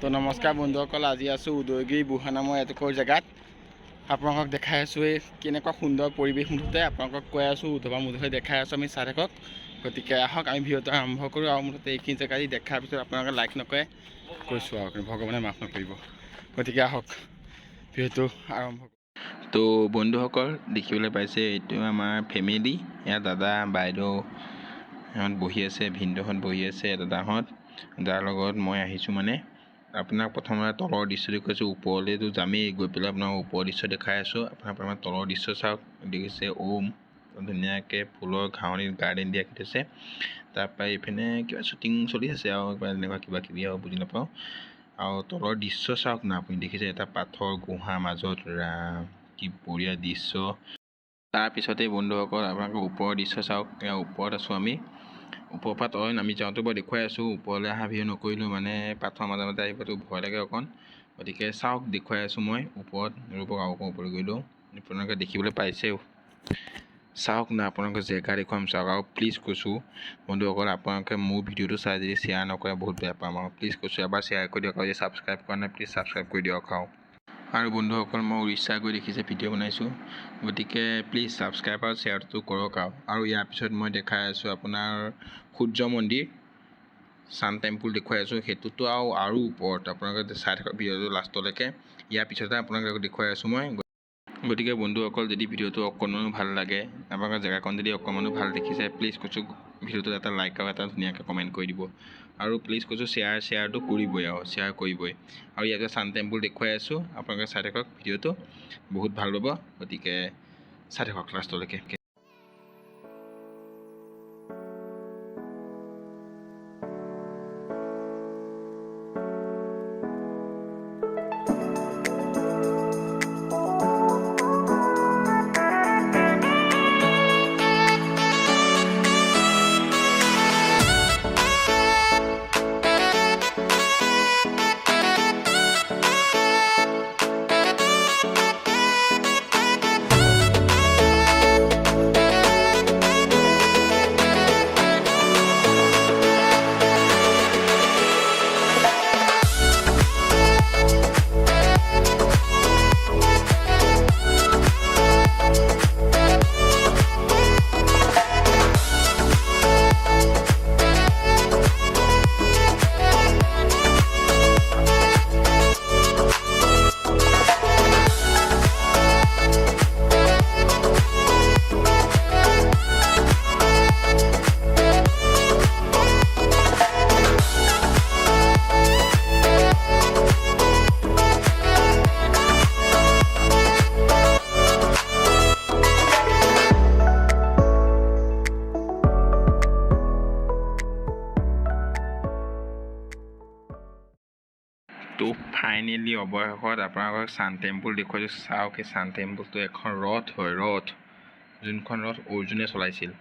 তো নমস্কাৰ বন্ধুসকল, আজি আছোঁ উদয়গিৰি বুঢ়া নামৰ এটুকুৰ জেগাত। আপোনালোকক দেখাই আছোঁ এই কেনেকুৱা সুন্দৰ পৰিৱেশ মুঠতে আপোনালোকক কৈ আছোঁ, উধবা মুধলৈ দেখাই আছোঁ। আমি চাই থাকক। গতিকে আহক আমি ভিডিঅ'টো আৰম্ভ কৰোঁ। আৰু মুঠতে এইখিনি জেগা দেখাৰ পিছত আপোনালোকে লাইক নকৰে কৈছোঁ আৰু ভগৱানে মাফ নকৰিব। গতিকে আহক ভিডিঅ'টো আৰম্ভ কৰোঁ। তো বন্ধুসকল দেখিবলৈ পাইছে, এইটো আমাৰ ফেমিলি। ইয়াত দাদা বাইদেউ সিহঁত বহি আছে, ভিনদেউহঁত বহি আছে, দাদাহঁত, যাৰ লগত মই আহিছোঁ। মানে আপোনাক প্ৰথমতে তলৰ দৃশ্য দেখুৱাইছোঁ, ওপৰলৈতো যামেই, গৈ পেলাই আপোনাক ওপৰৰ দৃশ্য দেখাই আছোঁ। আপোনাৰ তলৰ দৃশ্য চাওক, দেখিছে ওম ধুনীয়াকৈ ফুলৰ ঘাঁহনিত গাৰ্ডেন দিয়া ৰাখিছে। তাৰপৰা এইপিনে কিবা শ্বুটিং চলি আছে আৰু এনেকুৱা কিবা কিবি আৰু বুজি নাপাওঁ। আৰু তলৰ দৃশ্য চাওক না, আপুনি দেখিছে এটা পাথৰ গুহাৰ মাজত, ৰাম কি বঢ়িয়া দৃশ্য। তাৰপিছতে বন্ধুসকল আপোনালোকে ওপৰৰ দৃশ্য চাওক। ওপৰত আছোঁ আমি, ওপৰৰ পৰা তই নামি যাওঁতে বাৰু দেখুৱাই আছোঁ। ওপৰলৈ অহা ভিডিঅ' নকৰিলোঁ, মানে পাথৰ মাজে মাজে আহিবতো ভয় লাগে অকণ। গতিকে চাওক, দেখুৱাই আছোঁ মই ওপৰত। ৰ'ব আৰু অকণ ওপৰত গৈ লওঁ, আপোনালোকে দেখিবলৈ পাইছেও। চাওক না, আপোনালোকে জেগা দেখুৱাম চাওক। আৰু প্লিজ কৈছোঁ বন্ধুসকল, আপোনালোকে মোৰ ভিডিঅ'টো চাই যদি শ্বেয়াৰ নকৰে বহুত বেয়া পাম। আৰু প্লিজ কৈছোঁ এবাৰ শ্বেয়াৰ কৰি দিয়ক। আৰু যদি ছাবস্ক্ৰাইব কৰা নাই প্লিজ ছাবস্ক্ৰাইব কৰি দিয়ক। আৰু বন্ধুসকল মই উৰিষ্যা গৈ দেখিছে ভিডিঅ' বনাইছোঁ, গতিকে প্লিজ ছাবস্ক্ৰাইব আৰু শ্বেয়াৰটো কৰক। আৰু ইয়াৰ পিছত মই দেখাই আছোঁ আপোনাৰ সূৰ্য মন্দিৰ, ছান টেম্পুল দেখুৱাই আছোঁ। সেইটোতো আৰু ওপৰত, আপোনালোকে চাই থাকক ভিডিঅ'টো লাষ্টলৈকে। ইয়াৰ পিছতে আপোনালোকক দেখুৱাই আছোঁ মই। গতিকে বন্ধুসকল যদি ভিডিঅ'টো অকণমানো ভাল লাগে, আপোনালোকৰ জেগাকণ যদি অকণমানো ভাল দেখিছে, প্লিজ কৈছোঁ ভিডিঅ'টোত এটা লাইক আৰু এটা ধুনীয়াকৈ কমেণ্ট কৰি দিব। আৰু প্লিজ কৈছোঁ শ্বেয়াৰটো কৰিবই, আৰু শ্বেয়াৰ কৰিবই। আৰু ইয়াতে ছান টেম্পুল দেখুৱাই আছোঁ, আপোনালোকে চাই থাকক ভিডিঅ'টো, বহুত ভাল পাব। গতিকে চাই থাকক লাষ্টলৈকে। তো ফাইনেলি অৱশেষত আপোনালোকক ছান টেম্পুল দেখুৱাইছোঁ। চাওক, এই ছান টেম্পুলটো এখন ৰথ হয়, ৰথ, যোনখন ৰথ অৰ্জুনে চলাইছিল।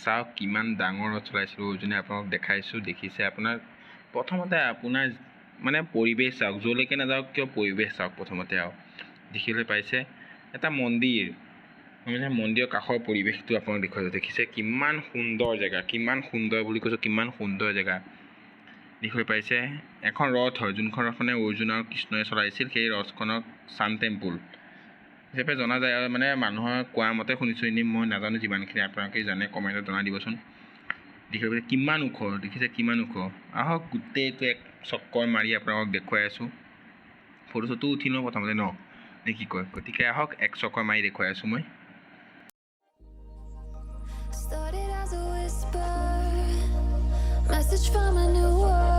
চাওক কিমান ডাঙৰ ৰথ চলাইছিল অৰ্জুনে, আপোনালোকক দেখাইছোঁ। দেখিছে আপোনাৰ প্ৰথমতে আপোনাৰ মানে পৰিৱেশ চাওক, য'লৈকে নাযাওক কিয় পৰিৱেশ চাওক। প্ৰথমতে আৰু দেখিবলৈ পাইছে এটা মন্দিৰ, মানে মন্দিৰৰ কাষৰ পৰিৱেশটো আপোনালোক দেখুৱাইছোঁ। দেখিছে কিমান সুন্দৰ জেগা, কিমান সুন্দৰ বুলি কৈছোঁ, কিমান সুন্দৰ জেগা দেখিবলৈ পাইছে। এখন ৰথ হয়, যোনখন ৰথ মানে অৰ্জুন আৰু কৃষ্ণই চলাইছিল। সেই ৰথখনক ছান টেম্পুল হিচাপে জনা যায়। আৰু মানে মানুহৰ কোৱা মতে শুনিছোঁ, এনেই মই নাজানো, যিমানখিনি আপোনালোকে জানে কমেণ্টত জনাই দিবচোন। দেখিবলৈ পাইছে কিমান ওখ, দেখিছে কিমান ওখ। আহক গোটেইটো এক চক্কৰ মাৰি আপোনালোকক দেখুৱাই আছোঁ। ফটো চটো উঠি লওঁ প্ৰথমতে ন, নে কি কয়? গতিকে আহক এক চক্কৰ মাৰি দেখুৱাই আছোঁ মই। Started as a whisper, message from a new world.